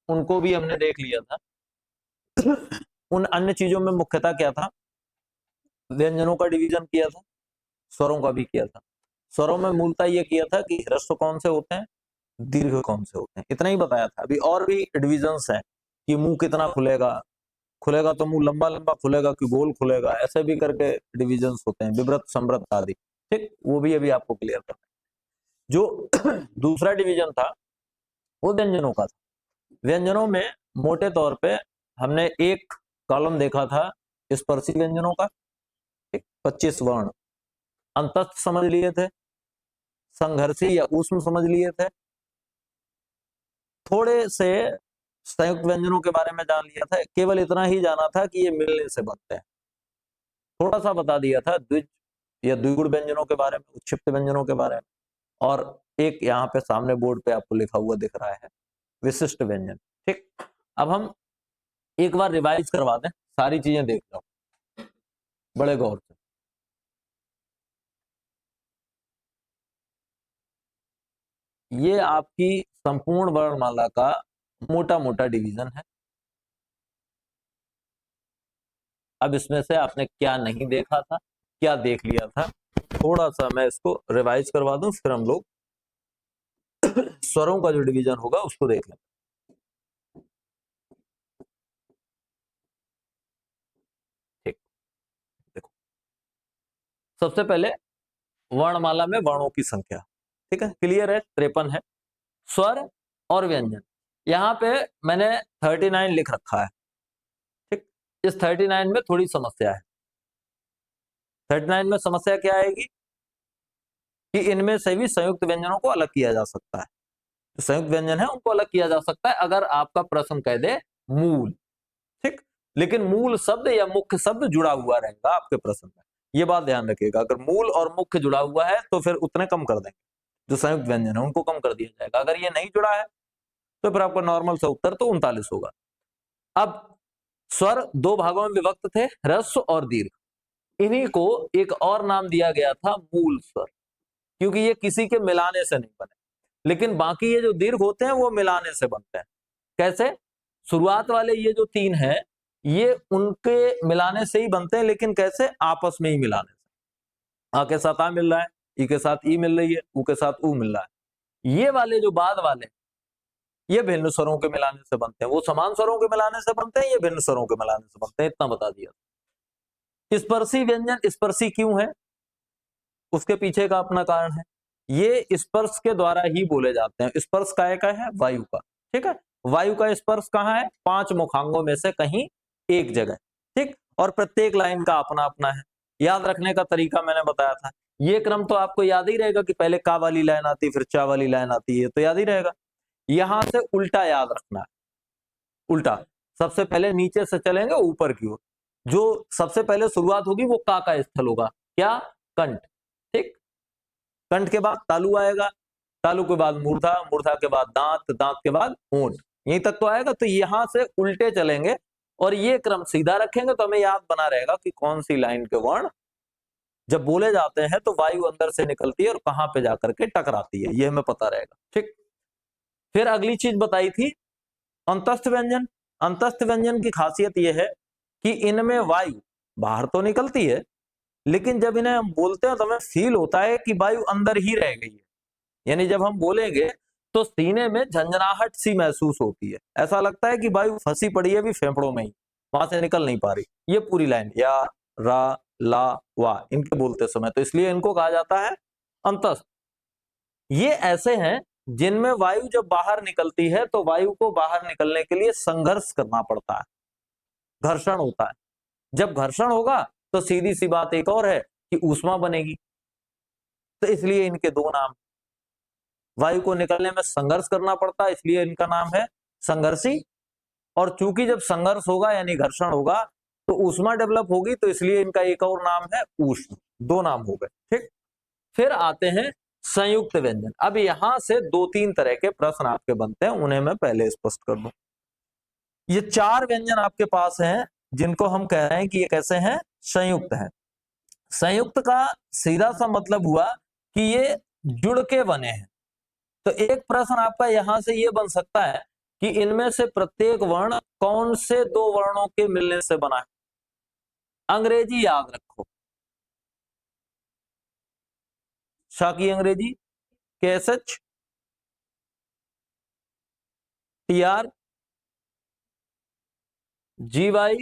उनको भी हमने देख लिया था। उन अन्य चीजों में मुख्यतः क्या था, व्यंजनों का डिवीजन किया था, स्वरों का भी किया था। स्वरों में मूलतः ये किया था कि ह्रस्व कौन से होते हैं, दीर्घ कौन से होते हैं, इतना ही बताया था। अभी और भी डिविजन्स हैं कि मुंह कितना खुलेगा, खुलेगा तो मुंह लंबा लंबा खुलेगा कि गोल खुलेगा, ऐसे भी करके डिविजन्स होते हैं, विव्रत संव्रत आदि। ठीक, वो भी अभी आपको क्लियर करना है। जो दूसरा डिवीजन था वो व्यंजनों का था। व्यंजनों में मोटे तौर पे हमने एक कॉलम देखा था स्पर्शी व्यंजनों का, 25 वर्ण, अंतस्थ समझ लिए थे, संघर्षी या ऊष्म समझ लिए थे, थोड़े से संयुक्त व्यंजनों के बारे में जान लिया था, केवल इतना ही जाना था कि ये मिलने से बनते हैं। थोड़ा सा बता दिया था द्विज या द्विगुण व्यंजनों के बारे में, उत्क्षिप्त व्यंजनों के बारे में, और एक यहाँ पे सामने बोर्ड पे आपको लिखा हुआ दिख रहा है विशिष्ट व्यंजन। ठीक, अब हम एक बार रिवाइज करवा दें, सारी चीजें देख लो बड़े गौर से। ये आपकी संपूर्ण वर्णमाला का मोटा मोटा डिवीजन है। अब इसमें से आपने क्या नहीं देखा था, क्या देख लिया था, थोड़ा सा मैं इसको रिवाइज करवा दूं, फिर हम लोग स्वरों का जो डिवीजन होगा उसको देख लें। ठीक, देखो सबसे पहले वर्णमाला में वर्णों की संख्या, ठीक है, क्लियर है, 53 है। स्वर और व्यंजन, यहाँ पे मैंने 39 लिख रखा है। ठीक, इस 39 में थोड़ी समस्या है। 39 में समस्या क्या आएगी कि इनमें से भी संयुक्त व्यंजनों को अलग किया जा सकता है। जो संयुक्त व्यंजन है उनको अलग किया जा सकता है अगर आपका प्रश्न कह दे मूल। ठीक, लेकिन मूल शब्द या मुख्य शब्द जुड़ा हुआ रहेगा आपके प्रश्न में, ये बात ध्यान रखिएगा। अगर मूल और मुख्य जुड़ा हुआ है तो फिर उतने कम कर देंगे, जो संयुक्त व्यंजन है उनको कम कर दिया जाएगा। अगर ये नहीं जुड़ा है तो फिर आपका नॉर्मल सा उत्तर तो 39 होगा। अब स्वर दो भागों में विभक्त थे, ह्रस्व और दीर्घ। इन्हीं को एक और नाम दिया गया था मूल स्वर, क्योंकि ये किसी के मिलाने से नहीं बने। लेकिन बाकी ये जो दीर्घ होते हैं वो मिलाने से बनते हैं। कैसे? शुरुआत वाले ये जो 3 हैं ये उनके मिलाने से ही बनते हैं, लेकिन कैसे? आपस में ही मिलाने से। आ के साथ आ मिल रहा है, ई के साथ ई मिल रही है, ऊ के साथ ऊ मिल रहा है। ये वाले जो बाद वाले ये भिन्न स्वरों के मिलाने से बनते हैं, वो समान स्वरों के मिलाने से बनते हैं, ये भिन्न स्वरों के मिलाने से बनते हैं, इतना बता दिया। स्पर्शी व्यंजन स्पर्शी क्यों है, उसके पीछे का अपना कारण है। ये स्पर्श के द्वारा ही बोले जाते हैं। स्पर्श काय का है? वायु का। ठीक है, वायु का स्पर्श कहाँ है? 5 मुखांगों में से कहीं एक जगह। ठीक, और प्रत्येक लाइन का अपना अपना है। याद रखने का तरीका मैंने बताया था, ये क्रम तो आपको याद ही रहेगा कि पहले का वाली लाइन आती है फिर चा वाली लाइन आती है, तो याद ही रहेगा। यहां से उल्टा याद रखना है, उल्टा सबसे पहले नीचे से चलेंगे ऊपर की ओर। जो सबसे पहले शुरुआत होगी वो का स्थल होगा, क्या? कंठ। ठीक, कंठ के बाद तालु आएगा, तालु के बाद मूर्धा, मूर्धा के बाद दांत, दांत के बाद होंठ, यहीं तक तो आएगा। तो यहां से उल्टे चलेंगे और ये क्रम सीधा रखेंगे तो हमें याद बना रहेगा कि कौन सी लाइन के वर्ण जब बोले जाते हैं तो वायु अंदर से निकलती है और कहां पे जाकर के टकराती है, ये हमें पता रहेगा। ठीक, फिर अगली चीज बताई थी अंतस्थ व्यंजन। अंतस्थ व्यंजन की खासियत यह है कि इनमें वायु बाहर तो निकलती है, लेकिन जब इन्हें हम बोलते हैं तो हमें फील होता है कि वायु अंदर ही रह गई है। यानी जब हम बोलेंगे तो सीने में झंझनाहट सी महसूस होती है, ऐसा लगता है कि वायु फंसी पड़ी है अभी फेफड़ों में ही, वहां से निकल नहीं पा रही। ये पूरी लाइन या रा ला वा इनके बोलते समय, तो इसलिए इनको कहा जाता है अंतस्थ। ये ऐसे हैं जिनमें वायु जब बाहर निकलती है तो वायु को बाहर निकलने के लिए संघर्ष करना पड़ता है, घर्षण होता है। जब घर्षण होगा तो सीधी सी बात एक और है कि ऊष्मा बनेगी, तो इसलिए इनके दो नाम। वायु को निकलने में संघर्ष करना पड़ता है, इसलिए इनका नाम है संघर्षी। और चूंकि जब संघर्ष होगा यानी घर्षण होगा तो ऊष्मा डेवलप होगी, तो इसलिए इनका एक और नाम है ऊष्म। दो नाम हो गए। ठीक, फिर आते हैं संयुक्त व्यंजन। अब यहां से 2-3 तरह के प्रश्न आपके बनते हैं, उन्हें मैं पहले स्पष्ट कर दूं। ये 4 व्यंजन आपके पास हैं जिनको हम कह रहे हैं कि ये कैसे हैं? संयुक्त हैं। संयुक्त का सीधा सा मतलब हुआ कि ये जुड़ के बने हैं। तो एक प्रश्न आपका यहां से ये बन सकता है कि इनमें से प्रत्येक वर्ण कौन से दो वर्णों के मिलने से बना है। अंग्रेजी याद रखो, शा की अंग्रेजी KSH TR GY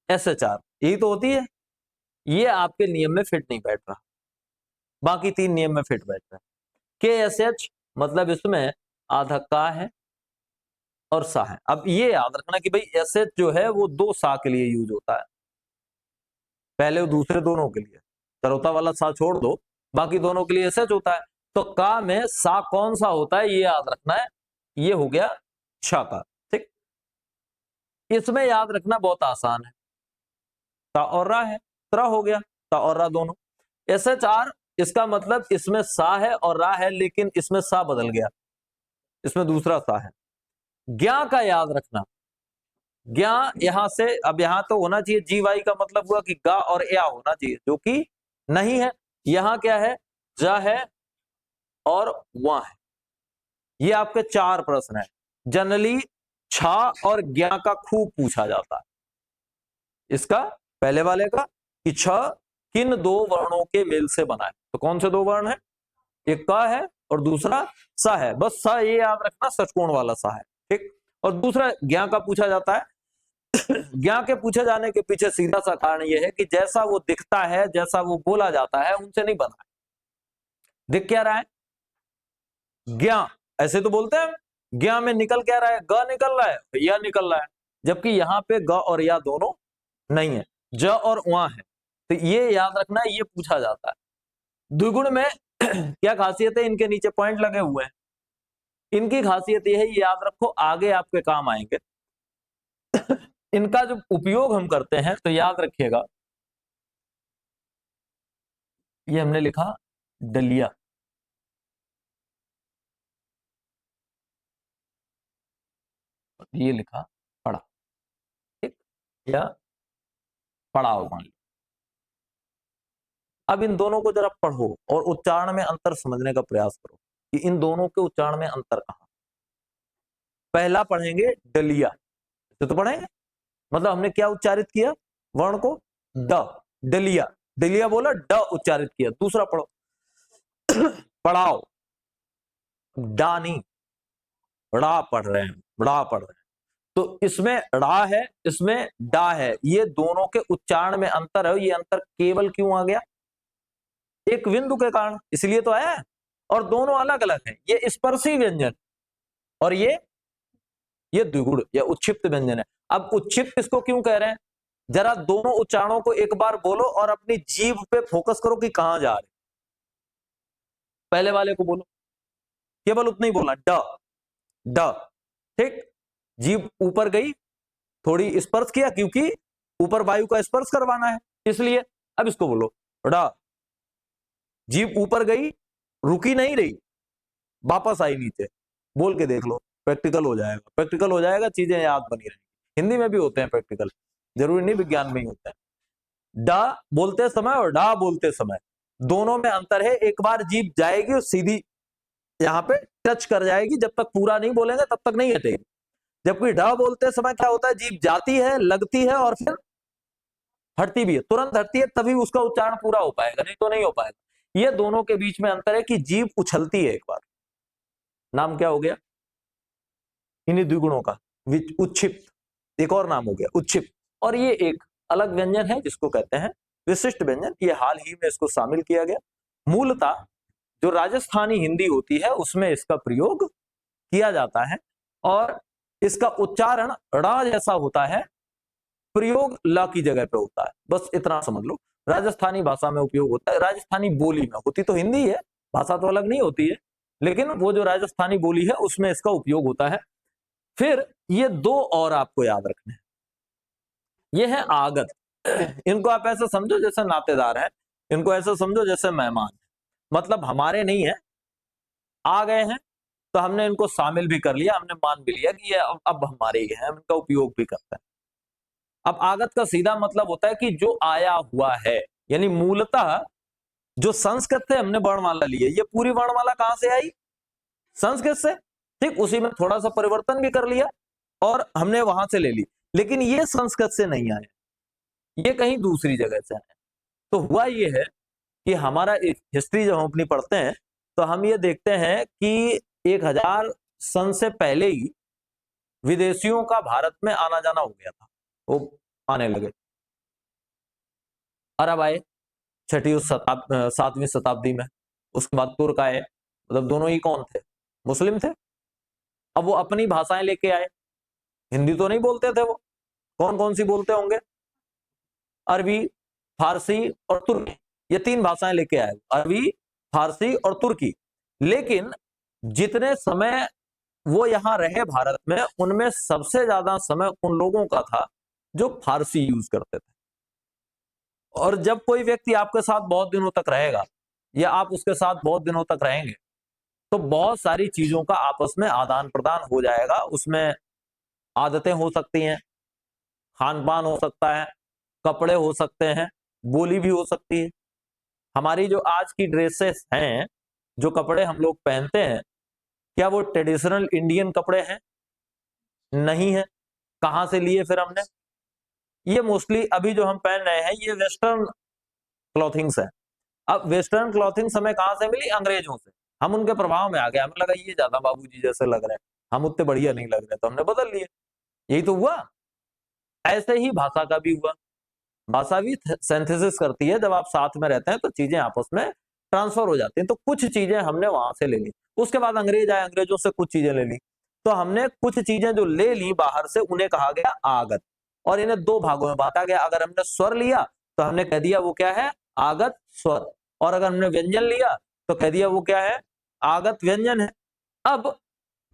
SHR, यही तो होती है। ये आपके नियम में फिट नहीं बैठ रहा, बाकी तीन नियम में फिट बैठ रहा है। KSH मतलब इसमें आधा का है और सा है। अब ये याद रखना कि भाई SH जो है वो दो सा के लिए यूज होता है, पहले दूसरे दोनों के लिए, तरोता वाला सा छोड़ दो, बाकी दोनों के लिए SH होता है। तो का में सा कौन सा होता है ये याद रखना है, ये हो गया छा का। ठीक, इसमें याद रखना बहुत आसान है, ता और रा है, रा हो गया, ता और रा दोनों। SHR इसका मतलब इसमें सा है और रा है, लेकिन इसमें सा बदल गया, इसमें दूसरा सा है। ज्ञा का याद रखना, ज्ञा यहां से, अब यहां तो होना चाहिए GY का मतलब हुआ कि गा और या होना चाहिए, जो कि नहीं है। यहां क्या है, जा है और वहां है। ये आपके चार प्रश्न है। जनरली छा और ज्ञा का खूब पूछा जाता है। इसका पहले वाले का कि छ किन दो वर्णों के मेल से बना है, तो कौन से दो वर्ण है, एक का है और दूसरा सा है। बस सा ये याद रखना, षटकोण वाला सा है। ठीक, और दूसरा ज्ञा का पूछा जाता है। ज्ञा के पूछे जाने के पीछे सीधा सा कारण यह है कि जैसा वो दिखता है, जैसा वो बोला जाता है, उनसे नहीं बना है। दिख क्या रहा है, ज्ञा ऐसे तो बोलते हैं, ज्ञा में निकल क्या रहा है, ग निकल रहा है, या निकल रहा है, जबकि यहां पे ग और या दोनों नहीं है, ज और वहां है। तो ये याद रखना है, ये पूछा जाता है। द्विगुण में क्या खासियत है, इनके नीचे पॉइंट लगे हुए हैं। इनकी खासियत यह है, ये याद रखो, आगे आपके काम आएंगे। इनका जो उपयोग हम करते हैं, तो याद रखिएगा, ये हमने लिखा डलिया, ये लिखा पड़ा, ठीक, या पड़ाव मान लो। अब इन दोनों को जरा पढ़ो और उच्चारण में अंतर समझने का प्रयास करो कि इन दोनों के उच्चारण में अंतर कहां। पहला पढ़ेंगे डलिया, तो पढ़ेंगे, मतलब हमने क्या उच्चारित किया, वर्ण को ड, डलिया, डलिया बोला, ड उच्चारित किया। दूसरा पढ़ो पढ़ाओ, डानी, ड़ा पढ़ रहे हैं, ड़ा पढ़ रहे हैं। तो इसमें ड़ा है, इसमें डा है, ये दोनों के उच्चारण में अंतर है। ये अंतर केवल क्यों आ गया, एक बिंदु के कारण, इसलिए तो आया है। और दोनों अलग अलग हैं, ये स्पर्शी व्यंजन और ये द्विगुण या उच्छिप्त व्यंजन है। अब उच्छिप्त इसको क्यों कह रहे हैं, जरा दोनों उच्चारणों को एक बार बोलो और अपनी जीभ पे फोकस करो कि कहां जा रहे। पहले वाले को बोलो, केवल उतना ही बोलना, ड ड, ठीक, जीभ ऊपर गई, थोड़ी स्पर्श किया, क्योंकि ऊपर वायु का स्पर्श करवाना है इसलिए। अब इसको बोलो ड, जीभ ऊपर गई, रुकी नहीं रही, वापस आई नीचे, बोल के देख लो, प्रैक्टिकल हो जाएगा, प्रैक्टिकल हो जाएगा, चीजें याद बनी रहेंगी। हिंदी में भी होते हैं प्रैक्टिकल, जरूरी नहीं विज्ञान में ही होता है। डा बोलते समय और डा बोलते समय दोनों में अंतर है। एक बार जीभ जाएगी और सीधी यहाँ पे टच कर जाएगी, जब तक पूरा नहीं बोलेंगे तब तक नहीं हटेगी। जबकि ढ बोलते समय क्या होता है, जीभ जाती है, लगती है और फिर हटती भी है, तुरंत हटती है, तभी उसका उच्चारण पूरा हो पाएगा, नहीं तो नहीं हो पाएगा। ये दोनों के बीच में अंतर है कि जीभ उछलती है एक बार। नाम क्या हो गया इन्हीं द्विगुणों का, उच्छिप्त। एक और नाम हो गया उच्छिप्त। और ये एक अलग व्यंजन है जिसको कहते हैं विशिष्ट व्यंजन। ये हाल ही में इसको शामिल किया गया। मूलतः जो राजस्थानी हिंदी होती है उसमें इसका प्रयोग किया जाता है और इसका उच्चारण ड़ा जैसा होता है, प्रयोग ला की जगह पे होता है। बस इतना समझ लो, राजस्थानी भाषा में उपयोग होता है, राजस्थानी बोली में। होती तो हिंदी है, भाषा तो अलग नहीं होती है, लेकिन वो जो राजस्थानी बोली है उसमें इसका उपयोग होता है। फिर ये दो और आपको याद रखने हैं, ये है आगत। इनको आप ऐसे समझो जैसे नातेदार है, इनको ऐसे समझो जैसे मेहमान, मतलब हमारे नहीं है, आ गए हैं तो हमने इनको शामिल भी कर लिया, हमने मान भी लिया कि ये अब हमारे ही है, हम इनका उपयोग भी करते हैं। अब आगत का सीधा मतलब होता है कि जो आया हुआ है, यानी मूलतः जो संस्कृत से हमने वर्णमाला ली है, ये पूरी वर्णमाला कहां से आई, संस्कृत से। ठीक, उसी में थोड़ा सा परिवर्तन भी कर लिया और हमने वहां से ले ली, लेकिन ये संस्कृत से नहीं आए, ये कहीं दूसरी जगह से आए। तो हुआ ये है कि हमारा हिस्ट्री जब हम अपनी पढ़ते हैं तो हम ये देखते हैं कि 1000 सन से पहले ही विदेशियों का भारत में आना जाना हो गया था, वो आने लगे, अरब आए छठी 7वीं शताब्दी में, उसके बाद तुर्क आए, मतलब दोनों ही कौन थे, मुस्लिम थे। अब वो अपनी भाषाएं लेके आए, हिंदी तो नहीं बोलते थे वो, कौन कौन सी बोलते होंगे, अरबी, फारसी और तुर्की, ये 3 भाषाएं लेके आए, अरबी, फारसी और तुर्की। लेकिन जितने समय वो यहां रहे भारत में, उनमें सबसे ज्यादा समय उन लोगों का था जो फारसी यूज करते थे। और जब कोई व्यक्ति आपके साथ बहुत दिनों तक रहेगा या आप उसके साथ बहुत दिनों तक रहेंगे तो बहुत सारी चीजों का आपस में आदान प्रदान हो जाएगा, उसमें आदतें हो सकती हैं, खान पान हो सकता है, कपड़े हो सकते हैं, बोली भी हो सकती है। हमारी जो आज की ड्रेसेस हैं, जो कपड़े हम लोग पहनते हैं, क्या वो ट्रेडिशनल इंडियन कपड़े हैं? नहीं है। कहां से लिए फिर हमने? ये मोस्टली अभी जो हम पहन रहे हैं ये वेस्टर्न क्लॉथिंग्स है। अब वेस्टर्न क्लॉथिंग्स हमें कहां से मिली? अंग्रेजों से। हम उनके प्रभाव में आ गए, हमें लगा ये ज्यादा बाबूजी जैसे लग रहे हैं, हम उतने बढ़िया नहीं लग रहे, तो हमने बदल लिए। यही तो हुआ। ऐसे ही भाषा का भी हुआ, भाषा भी सिंथेसिस करती है, जब आप साथ में रहते हैं तो चीजें आपस में ट्रांसफर हो जाती हैं। तो कुछ चीजें हमने वहां से ले ली, उसके बाद अंग्रेज आए, अंग्रेजों से कुछ चीजें ले ली, तो हमने कुछ चीजें जो ले ली बाहर से उन्हें कहा गया आगत, और इन्हें 2 भागों में बांटा गया। अगर हमने स्वर लिया तो हमने कह दिया वो क्या है? आगत स्वर, और अगर हमने व्यंजन लिया तो कह दिया वो क्या है? आगत व्यंजन है। अब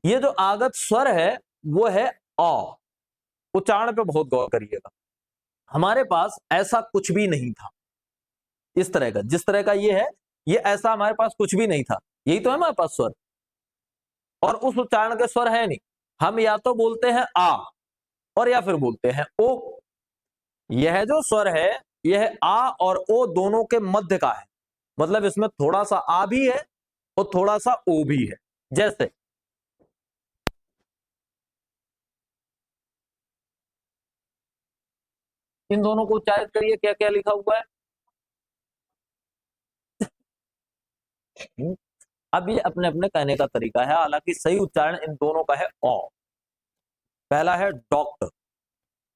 ये जो आगत स्वर है वो है अ, उच्चारण पे बहुत गौर करिएगा। हमारे पास ऐसा कुछ भी नहीं था इस तरह का, जिस तरह का ये है, ये ऐसा हमारे पास कुछ भी नहीं था। यही तो है हमारे पास स्वर, और उस उच्चारण के स्वर है नहीं। हम या तो बोलते हैं आ और या फिर बोलते हैं ओ। यह जो स्वर है यह आ और ओ दोनों के मध्य का है, मतलब इसमें थोड़ा सा आ भी है और थोड़ा सा ओ भी है। जैसे इन दोनों को उच्चारित करिए, क्या क्या लिखा हुआ है? अब ये अपने अपने कहने का तरीका है, हालांकि सही उच्चारण इन दोनों का है ओ। पहला है डॉक्टर,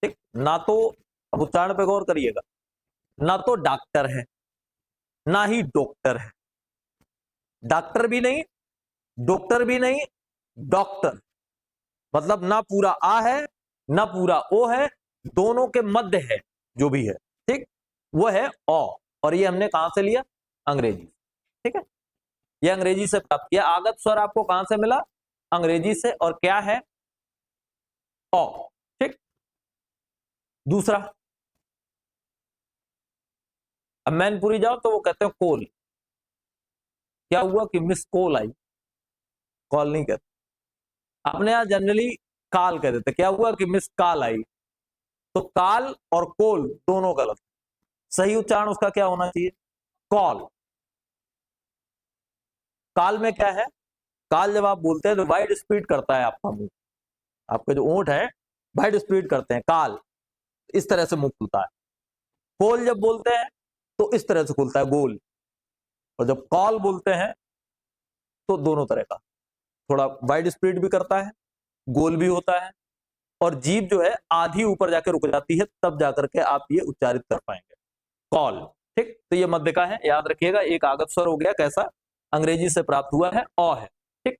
ठीक ना, तो अब उच्चारण पे गौर करिएगा, ना तो डॉक्टर है ना ही डॉक्टर है, डॉक्टर भी नहीं, डॉक्टर भी नहीं, डॉक्टर, मतलब ना पूरा आ है ना पूरा ओ है, दोनों के मध्य है जो भी है, ठीक, वो है ओ। और ये हमने कहां से लिया? अंग्रेजी, ठीक है, ये अंग्रेजी से प्राप्त किया। आगत स्वर आपको कहां से मिला? अंग्रेजी से, और क्या है? ओ, ठीक। दूसरा, अब मैनपुरी जाओ तो वो कहते हैं कोल, क्या हुआ कि मिस कोल आई, कॉल नहीं कहते, अपने यहां जनरली काल कह देते, क्या हुआ कि मिस काल आई। तो काल और कोल दोनों गलत, सही उच्चारण उसका क्या होना चाहिए? कॉल। काल में क्या है? काल जब आप बोलते हैं तो वाइड स्पीड करता है आपका मुंह, आपके जो ओंठ है वाइड स्पीड करते हैं, काल इस तरह से मुंह खुलता है। कोल जब बोलते हैं तो इस तरह से खुलता है, गोल। और जब कॉल बोलते हैं तो दोनों तरह का, थोड़ा वाइड स्पीड भी करता है, गोल भी होता है, और जीभ जो है आधी ऊपर जाकर रुक जाती है, तब जाकर के आप ये उच्चारित कर पाएंगे, कॉल, ठीक। तो ये मध्य का है, याद रखिएगा। एक आगत स्वर हो गया, कैसा? अंग्रेजी से प्राप्त हुआ है, अ है, ठीक।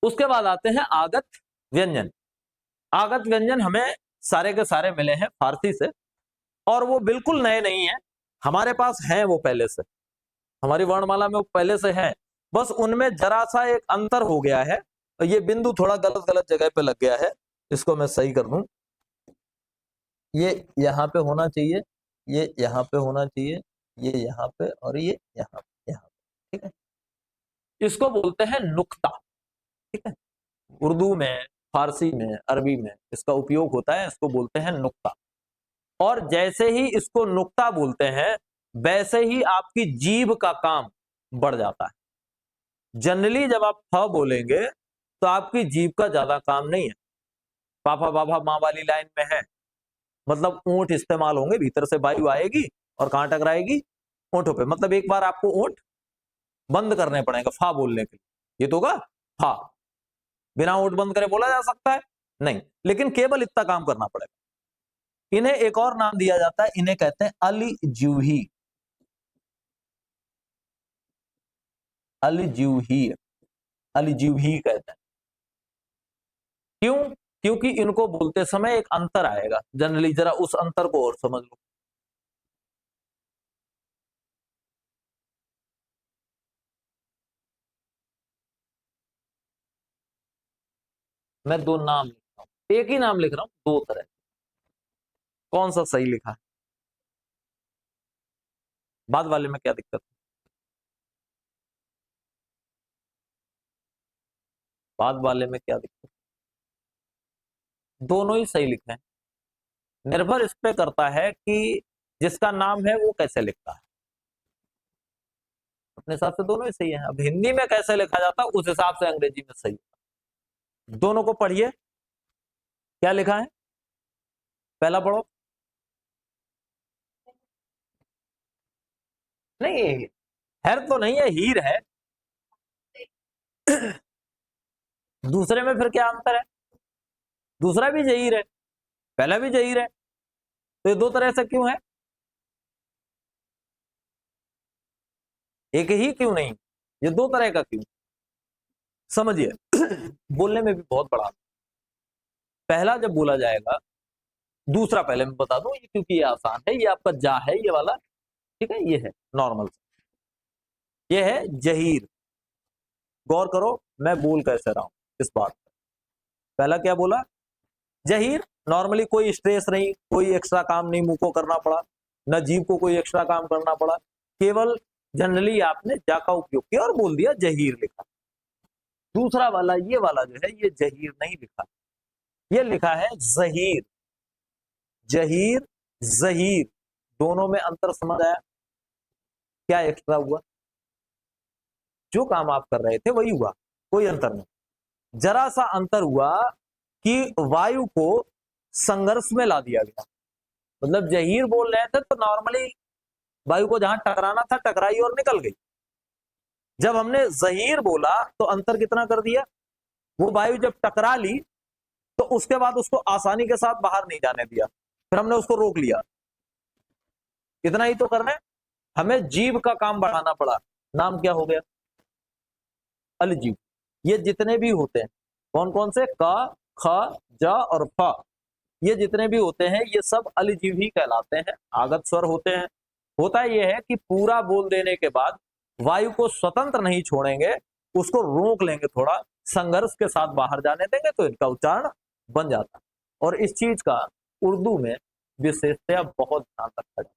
उसके बाद आते हैं आगत व्यंजन। आगत व्यंजन हमें सारे के सारे मिले हैं फारसी से, और वो बिल्कुल नए नहीं है, हमारे पास हैं वो पहले से, हमारी वर्णमाला में वो पहले से हैं, बस उनमें जरा सा एक अंतर हो गया है। ये बिंदु थोड़ा गलत गलत जगह पे लग गया है, इसको मैं सही कर दूं। ये यहाँ पे होना चाहिए, ये यहाँ पे होना चाहिए, ये यहाँ पे, और ये यहाँ पे, यहाँ पे, ठीक है। इसको बोलते हैं नुक्ता, ठीक है। उर्दू में, फारसी में, अरबी में इसका उपयोग होता है, इसको बोलते हैं नुक्ता। और जैसे ही इसको नुक्ता बोलते हैं वैसे ही आपकी जीभ का काम बढ़ जाता है। जनरली जब आप फ बोलेंगे तो आपकी जीभ का ज्यादा काम नहीं है। पापा बाबा माँ वाली लाइन में है, मतलब ऊंट इस्तेमाल होंगे, भीतर से वायु आएगी और कहां टकराएगी, ऊंटों पे। मतलब एक बार आपको ऊंट बंद करने पड़ेगा फा बोलने के लिए, ये तो होगा फा। बिना ऊंट बंद करे बोला जा सकता है? नहीं, लेकिन केवल इतना काम करना पड़ेगा। इन्हें एक और नाम दिया जाता है, इन्हें कहते हैं अलिजिह्वी। अलिजिह्वी, अलिजिह्वी कहते हैं। क्यों? क्योंकि इनको बोलते समय एक अंतर आएगा जनरली, जरा उस अंतर को और समझ लो। मैं दो नाम लिख रहा हूं, एक ही नाम लिख रहा हूं, दो तरह। कौन सा सही लिखा है? बाद वाले में क्या दिक्कत है? बाद वाले में क्या दिक्कत? दोनों ही सही लिखे हैं। निर्भर इस पे करता है कि जिसका नाम है वो कैसे लिखता है। अपने हिसाब से दोनों ही सही है। अब हिंदी में कैसे लिखा जाता है उस हिसाब से अंग्रेजी में सही है। दोनों को पढ़िए, क्या लिखा है? पहला पढ़ो। नहीं, हैर तो नहीं है, हीर है। दूसरे में फिर क्या अंतर है? दूसरा भी जहीर है, पहला भी जहीर है, तो ये दो तरह से क्यों है? एक ही क्यों नहीं, ये दो तरह का क्यों? समझिए। बोलने में भी बहुत बड़ा अंतर। पहला जब बोला जाएगा, दूसरा पहले मैं बता दूं, ये क्योंकि ये आसान है, ये आपका जा है ये वाला, ठीक है, ये है नॉर्मल, ये है जहीर। गौर करो मैं बोल कैसे रहा हूं इस बात पर। पहला क्या बोला? जहीर। नॉर्मली कोई स्ट्रेस नहीं, कोई एक्स्ट्रा काम नहीं मुंह को करना पड़ा, न जीव को कोई एक्स्ट्रा काम करना पड़ा, केवल जनरली आपने जा का उपयोग किया और बोल दिया जहीर लिखा। दूसरा वाला ये वाला जो है, ये जहीर नहीं लिखा, ये लिखा है जहीर। जहीर, जहीर, दोनों में अंतर समझ आया? क्या एक्स्ट्रा हुआ? जो काम आप कर रहे थे वही हुआ, कोई अंतर नहीं। जरा सा अंतर हुआ कि वायु को संघर्ष में ला दिया गया। मतलब जहीर बोल रहे थे तो नॉर्मली वायु को जहां टकराना था टकराई और निकल गई। जब हमने जहीर बोला तो अंतर कितना कर दिया? वो वायु जब टकरा ली तो उसके बाद उसको आसानी के साथ बाहर नहीं जाने दिया, फिर हमने उसको रोक लिया। इतना ही तो करना है। हमें जीव का काम बढ़ाना पड़ा। नाम क्या हो गया? अलजीव। ये जितने भी होते हैं, कौन कौन से? का, ख, जा और फा, ये जितने भी होते हैं ये सब अलजीव ही कहलाते हैं, आगत स्वर होते हैं। होता यह है कि पूरा बोल देने के बाद वायु को स्वतंत्र नहीं छोड़ेंगे, उसको रोक लेंगे, थोड़ा संघर्ष के साथ बाहर जाने देंगे, तो इनका उच्चारण बन जाता है। और इस चीज का उर्दू में विशेषतया बहुत ध्यान रखा जाता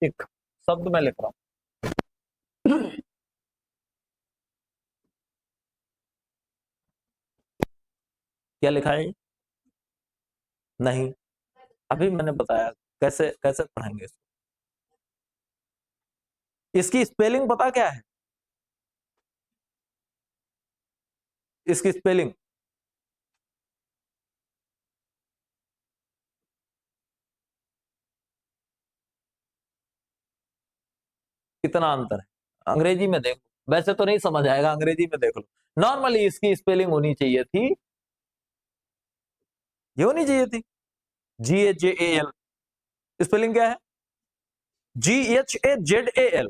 है। एक शब्द मैं लिख रहा हूं, क्या लिखा है? नहीं, अभी मैंने बताया कैसे कैसे पढ़ेंगे इसको। इसकी स्पेलिंग पता क्या है? इसकी स्पेलिंग कितना अंतर है? अंग्रेजी में देखो, वैसे तो नहीं समझ आएगा, अंग्रेजी में देख लो। नॉर्मली इसकी स्पेलिंग होनी चाहिए थी, ये होनी चाहिए थी GHAL। स्पेलिंग क्या है? GHAZAL।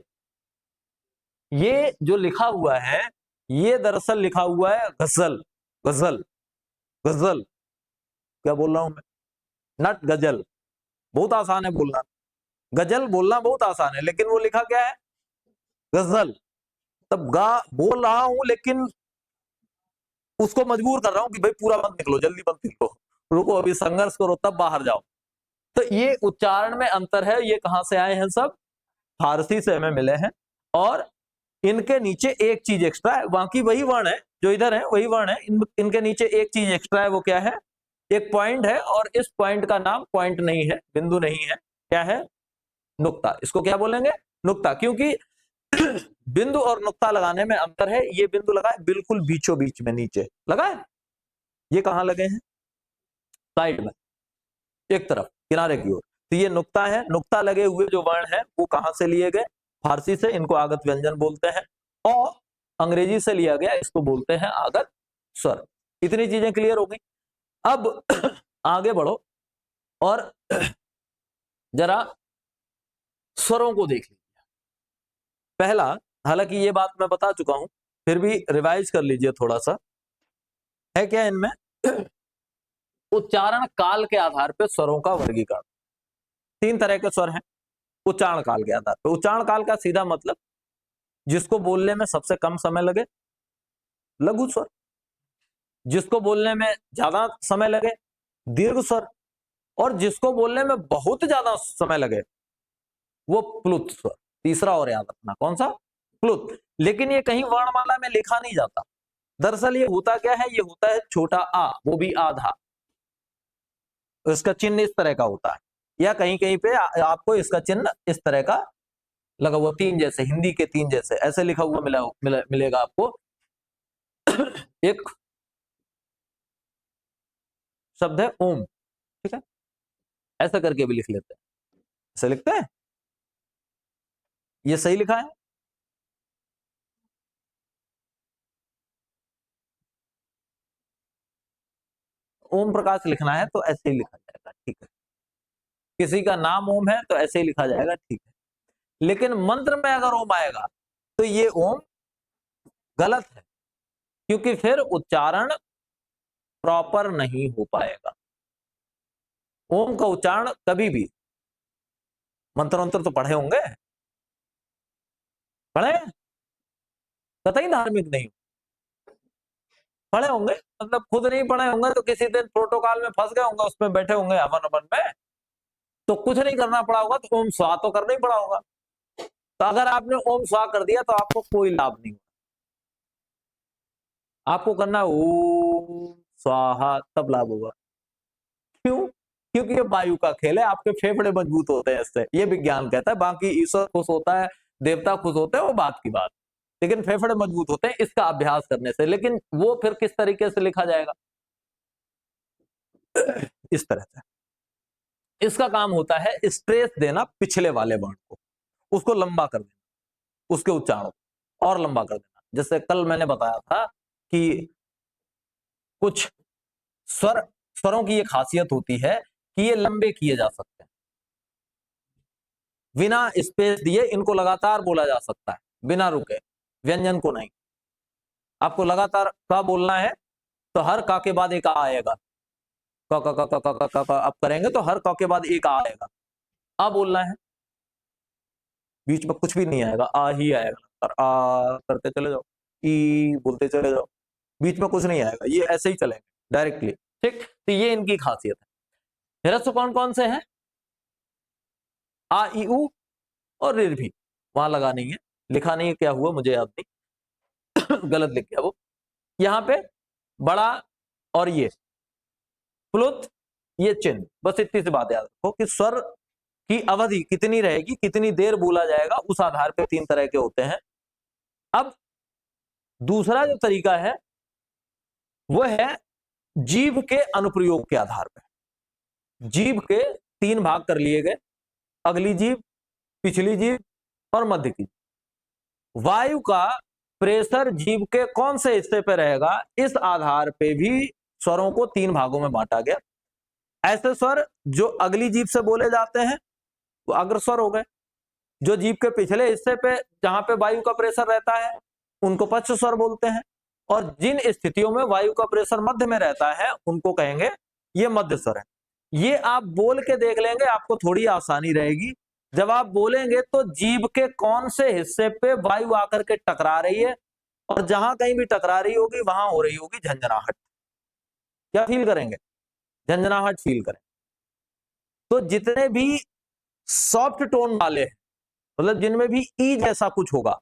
ये जो लिखा हुआ है ये दरअसल लिखा हुआ है गजल। गजल, गजल, क्या बोल रहा हूं मैं? नट गजल। बहुत आसान है बोलना, गजल बोलना बहुत आसान है, लेकिन वो लिखा क्या है? गजल। तब गा बोल रहा हूं लेकिन उसको मजबूर कर रहा हूं कि भाई पूरा मत निकलो, जल्दी मत निकलो, रुको अभी संघर्ष करो तब बाहर जाओ। तो ये उच्चारण में अंतर है। ये कहां से आए हैं? सब फारसी से हमें मिले हैं। और इनके नीचे एक चीज एक्स्ट्रा है, बाकी वही वर्ण है जो इधर है, वही वर्ण है। इनके नीचे एक चीज एक्स्ट्रा है, वो क्या है? एक पॉइंट है, और इस पॉइंट का नाम पॉइंट नहीं है, बिंदु नहीं है, क्या है? नुक्ता। इसको क्या बोलेंगे? नुक्ता। क्योंकि बिंदु और नुक्ता लगाने में अंतर है। ये बिंदु लगा है बिल्कुल बीचों बीच में, नीचे लगा है। ये कहां लगे हैं? साइड में, एक तरफ किनारे की ओर। तो ये नुक्ता है। नुक्ता लगे हुए जो वर्ण है वो कहां से लिए गए? फारसी से, इनको आगत व्यंजन बोलते हैं। और अंग्रेजी से लिया गया, इसको बोलते हैं आगत स्वर। इतनी चीजें क्लियर हो गई। अब आगे बढ़ो और जरा स्वरों को देख लीजिए। पहला, हालांकि ये बात मैं बता चुका हूं, फिर भी रिवाइज कर लीजिए थोड़ा सा। है क्या इनमें? उच्चारण काल के आधार पर स्वरों का वर्गीकरण। तीन तरह के स्वर हैं उच्चारण काल के आधार पर। उच्चारण काल का सीधा मतलब जिसको बोलने में सबसे कम समय लगे, लघु स्वर। जिसको बोलने में ज्यादा समय लगे, दीर्घ स्वर। और जिसको बोलने में बहुत ज्यादा समय लगे, वो प्लुत स्वर। तीसरा और याद रखना, कौन सा? प्लुत। लेकिन ये कहीं वर्णमाला में लिखा नहीं जाता। दरअसल ये होता क्या है? ये होता है छोटा आ, वो भी आधा। इसका चिन्ह इस तरह का होता है, या कहीं कहीं पे आपको इसका चिन्ह इस तरह का लगा हुआ, तीन जैसे, हिंदी के तीन जैसे ऐसे लिखा हुआ मिलेगा आपको। एक शब्द है ओम, ठीक है, ऐसा करके भी लिख लेते हैं। ऐसे लिखते हैं, ये सही लिखा है। ओम प्रकाश लिखना है तो ऐसे ही लिखा जाएगा, ठीक है। किसी का नाम ओम है तो ऐसे ही लिखा जाएगा, ठीक है। लेकिन मंत्र में अगर ओम आएगा तो ये ओम गलत है, क्योंकि फिर उच्चारण प्रॉपर नहीं हो पाएगा। ओम का उच्चारण कभी भी, मंत्र मंत्र तो पढ़े होंगे, पढ़े, कतई धार्मिक नहीं पढ़े होंगे, मतलब खुद नहीं पढ़े होंगे तो किसी दिन प्रोटोकॉल में फंस गए होंगे, उसमें बैठे होंगे हवन अवन में, तो कुछ नहीं करना पड़ा होगा, तो ओम स्वाहा तो करना ही पड़ा होगा। तो अगर आपने ओम स्वाहा कर दिया तो आपको कोई लाभ नहीं, आपको करना है ओम स्वाहा, तब लाभ होगा। क्यों? क्योंकि ये वायु का खेल है, आपके फेफड़े मजबूत होते हैं इससे, ये विज्ञान कहता है। बाकी ईश्वर खुश होता है, देवता खुश होते हैं, वो बात की बात, लेकिन फेफड़े मजबूत होते हैं इसका अभ्यास करने से। लेकिन वो फिर किस तरीके से लिखा जाएगा? इस तरह से। इसका काम होता है स्ट्रेस देना पिछले वाले वर्ण को, उसको लंबा कर देना, उसके उच्चारण को और लंबा कर देना। जैसे कल मैंने बताया था कि कुछ स्वरों की ये खासियत होती है कि ये लंबे किए जा सकते हैं, बिना स्पेस दिए इनको लगातार बोला जा सकता है, बिना रुके, व्यंजन को नहीं। आपको लगातार का बोलना है तो हर का के बाद एक आ आएगा, क क क क क क क क आप करेंगे तो हर क के बाद एक आ आएगा। आ बोलना है, बीच में कुछ भी नहीं आएगा, आ ही आएगा। और आ करते चले जाओ, ई बोलते चले जाओ, बीच में कुछ नहीं आएगा, ये ऐसे ही चलेंगे डायरेक्टली, ठीक। तो ये इनकी खासियत है। ह्रस्व कौन कौन से हैं? आ ई उ और ऋ भी। वहां लगा नहीं है, लिखा नहीं है, क्या हुआ मुझे याद नहीं, गलत लिख गया वो। यहां पे बड़ा और ये प्लुत, ये चिन्ह, बस इतनी सी बात याद रखो कि स्वर की अवधि कितनी रहेगी, कितनी देर बोला जाएगा, उस आधार पे तीन तरह के होते हैं। अब दूसरा जो तरीका है वो है जीभ के अनुप्रयोग के आधार पर। जीभ के तीन भाग कर लिए गए, अगली जीभ, पिछली जीभ और मध्य की। वायु का प्रेशर जीभ के कौन से हिस्से पे रहेगा, इस आधार पे भी स्वरों को तीन भागों में बांटा गया। ऐसे स्वर जो अगली जीभ से बोले जाते हैं वो अग्रस्वर हो गए। जो जीभ के पिछले हिस्से पे, जहां पे वायु का प्रेशर रहता है, उनको पश्च स्वर बोलते हैं। और जिन स्थितियों में वायु का प्रेशर मध्य में रहता है, उनको कहेंगे ये मध्य स्वर है। ये आप बोल के देख लेंगे, आपको थोड़ी आसानी रहेगी। जब आप बोलेंगे तो जीभ के कौन से हिस्से पे वायु आकर के टकरा रही है, और जहां कहीं भी टकरा रही होगी वहां हो रही होगी झंझनाहट। क्या फील करेंगे? झंझनाहट फील करें। तो जितने भी सॉफ्ट टोन वाले हैं, मतलब जिनमें भी ई जैसा कुछ होगा,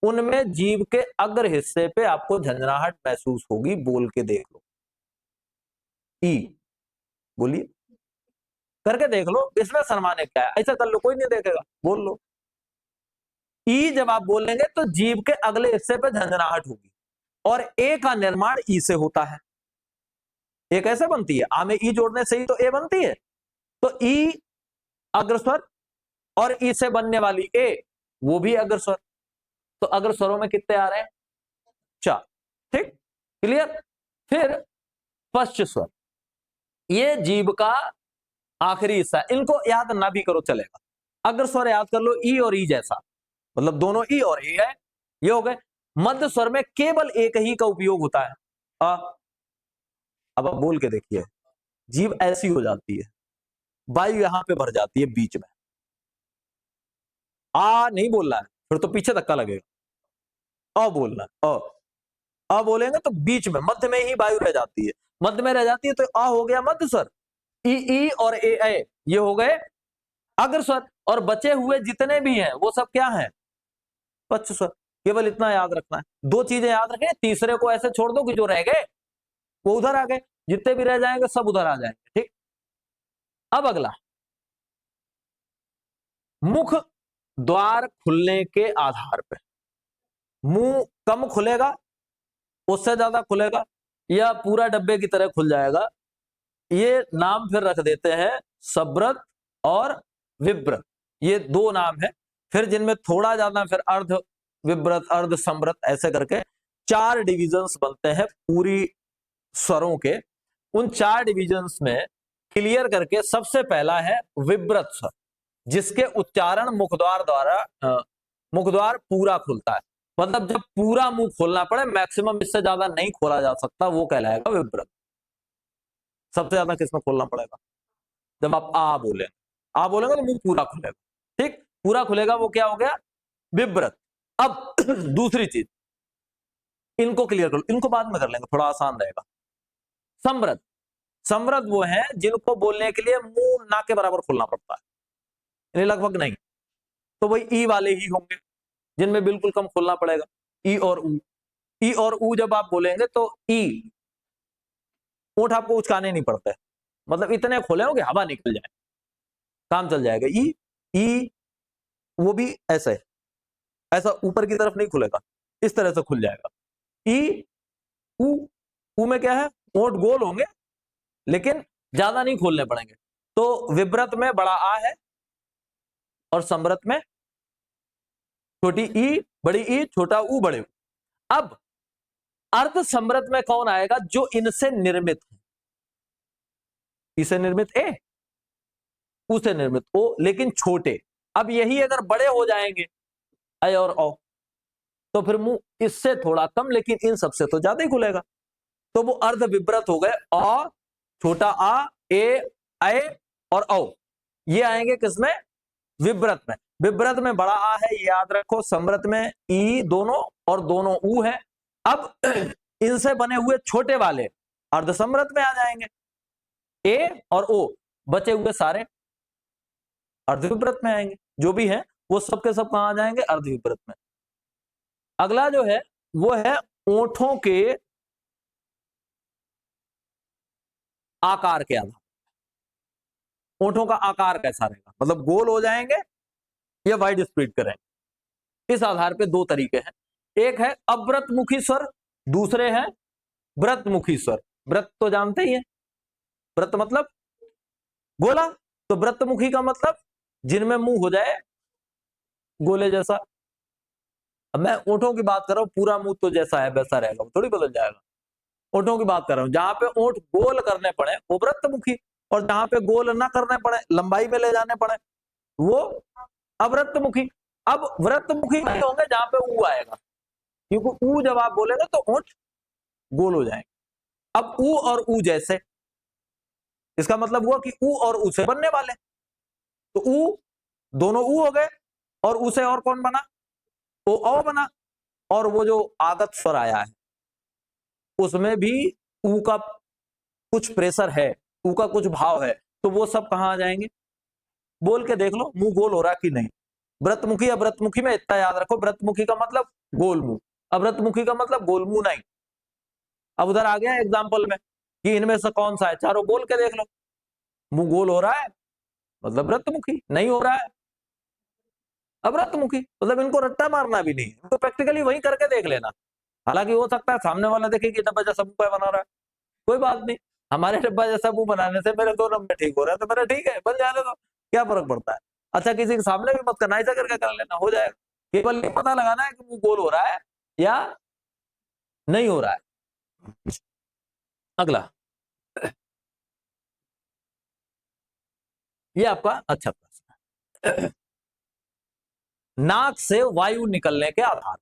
उनमें जीभ के अग्र हिस्से पे आपको झंझनाहट महसूस होगी। बोल के देख लो, ई बोलिए, करके देख लो, इसमें शर्माने क्या है, ऐसा कर लो, कोई नहीं देखेगा, बोल लो। ई जब आप बोलेंगे तो जीभ के अगले हिस्से पे झंझनाहट होगी, और ए का निर्माण ई से होता है। ए कैसे बनती है? आ में ई जोड़ने से ही तो ए बनती है। तो ई अग्रस्वर और ई से बनने वाली ए वो भी अग्रस्वर। तो अग्रस्वरों में कितने आ रहे हैं? 4। ठीक, क्लियर। फिर पश्च स्वर, ये जीभ का आखिरी हिस्सा, इनको याद ना भी करो चलेगा। अग्रस्वर याद कर लो, ई और ई जैसा, मतलब दोनों ई और ए है, ये हो गए। मध्य स्वर में केवल एक ही का उपयोग होता है, अ। अब आप बोल के देखिए, जीभ ऐसी हो जाती है, वायु यहां पे भर जाती है बीच में, आ नहीं बोलना है, फिर तो पीछे धक्का लगेगा। अ बोलना है, अ बोलेंगे तो बीच में मध्य में ही वायु रह जाती है, मध्य में रह जाती है, तो आ हो गया मध्य स्वर। ई ई और ए ये हो गए अग्रस्वर, और बचे हुए जितने भी हैं वो सब क्या हैं? पश्च स्वर। केवल इतना याद रखना है, 2 चीजें याद रखें, तीसरे को ऐसे छोड़ दो कि जो रह गए वो उधर आ गए, जितने भी रह जाएंगे सब उधर आ जाएंगे। ठीक, अब अगला, मुख द्वार खुलने के आधार पर, मुंह कम खुलेगा, उससे ज्यादा खुलेगा, या पूरा डब्बे की तरह खुल जाएगा, ये नाम फिर रख देते हैं सब्रत और विव्रत। ये 2 नाम है, फिर जिनमें थोड़ा ज्यादा फिर अर्ध विव्रत, अर्ध संव्रत, ऐसे करके 4 डिविजन्स बनते हैं पूरी स्वरों के। उन 4 डिविजन्स में क्लियर करके सबसे पहला है विव्रत स्वर, जिसके उच्चारण मुखद्वार द्वारा मुखद्वार पूरा खुलता है, मतलब जब पूरा मुंह खोलना पड़े, मैक्सिमम इससे ज्यादा नहीं खोला जा सकता, वो कहलाएगा विव्रत। सबसे ज्यादा किसमें खोलना पड़ेगा? जब आप आ बोलेंगे तो मुंह पूरा खुलेगा। ठीक, पूरा खुलेगा, वो क्या हो गया? विव्रत। अब दूसरी चीज, इनको क्लियर कर लो, इनको बाद में कर लेंगे, थोड़ा आसान रहेगा। संव्रत, संव्रत वो है जिनको बोलने के लिए मुंह ना के बराबर खोलना पड़ता है, यानी लगभग नहीं, तो वही ई वाले ही होंगे जिनमें बिल्कुल कम खोलना पड़ेगा। ई और ऊ, ई और ऊ जब आप बोलेंगे तो ई, ओठ आपको उचकाने नहीं पड़ते, मतलब इतने खोले हो कि हवा निकल जाए, काम चल जाएगा। ई ई वो भी ऐसे, ऐसा ऊपर की तरफ नहीं खुलेगा, इस तरह से खुल जाएगा। ई ऊ में क्या है? ओठ गोल होंगे लेकिन ज्यादा नहीं खोलने पड़ेंगे। तो विव्रत में बड़ा आ है, और संव्रत में छोटी ई, बड़ी ई, छोटा ऊ, बड़े ऊ। अब अर्ध संव्रत में कौन आएगा? जो इनसे निर्मित है, इसे निर्मित ए, उसे निर्मित ओ, लेकिन छोटे। अब यही अगर बड़े हो जाएंगे ऐ और औ, तो फिर मुंह इससे थोड़ा कम लेकिन इन सबसे तो ज्यादा ही खुलेगा, तो वो अर्ध विव्रत हो गए। अ, छोटा आ, ए, ऐ और औ, ये आएंगे किसमें? विव्रत में। विव्रत में बड़ा आ है, याद रखो। संव्रत में ई दोनों और दोनों ऊ है। अब इनसे बने हुए छोटे वाले अर्ध संव्रत में आ जाएंगे, ए और ओ, बचे हुए सारे अर्धविव्रत में आएंगे। जो भी है वो सबके सब कहां आ जाएंगे? अर्धविव्रत में। अगला जो है वो है ओंठों के आकार के आधार। ओंठों का आकार कैसा रहेगा, मतलब गोल हो जाएंगे या वाइड स्प्लिट करेंगे, इस आधार पे 2 तरीके हैं। एक है अव्रतमुखी स्वर, दूसरे हैं व्रतमुखी स्वर। व्रत तो जानते ही हैं, व्रत मतलब गोला, तो व्रतमुखी का मतलब जिनमें मुंह हो जाए गोले जैसा। अब मैं ओंठों की बात कर रहा हूं, पूरा मुंह तो जैसा है वैसा रहेगा, वो थोड़ी बदल जाएगा। ओंठों की बात कर रहा हूं, जहां पे ओंठ गोल करने पड़े वो व्रतमुखी, और जहां पे गोल ना करने पड़े, लंबाई में ले जाने पड़े, वो अव्रतमुखी। अब व्रतमुखी नहीं होंगे जहां पे ऊ आएगा, क्योंकि ऊ जब आप बोलेंगे तो ओंठ गोल हो जाएंगे। अब ऊ और ऊ जैसे, इसका मतलब हुआ कि ऊ और ऊ से बनने वाले, तो ऊ, दोनों ऊ हो गए, और ऊ से और कौन बना? ओ औ बना। और वो जो आगत स्वर आया है उसमें भी ऊ का कुछ प्रेशर है, ऊ का कुछ भाव है, तो वो सब कहां आ जाएंगे? बोल के देख लो, मुंह गोल हो रहा कि नहीं। व्रतमुखी, अव्रतमुखी में इतना याद रखो, व्रतमुखी का मतलब गोल मुंह, अव्रतमुखी का मतलब गोल मुंह नहीं। अब उधर आ गया एग्जाम्पल में कि इनमें से कौन सा है, चारों बोल के देख लो। मुंह गोल हो रहा है मतलब व्रतमुखी, नहीं हो रहा है अव्रतमुखी, मतलब इनको रट्टा मारना भी नहीं, तो प्रैक्टिकली वही करके देख लेना। हालांकि हो सकता है सामने वाला देखे कि डब्बा जैसा मुंह बना रहा है, कोई बात नहीं, हमारे डब्बा जैसा मुंह बनाने से मेरे 2 नंबर ठीक हो रहा है, तो मेरा ठीक है, बन जाने दो, क्या फर्क पड़ता है। अच्छा, किसी के सामने भी मत करना, ऐसा करके कर लेना, हो जाएगा। केवल ये पता लगाना है कि मुंह गोल हो रहा है या नहीं हो रहा है। अगला, ये आपका अच्छा प्रश्न है। नाक से वायु निकलने के आधार।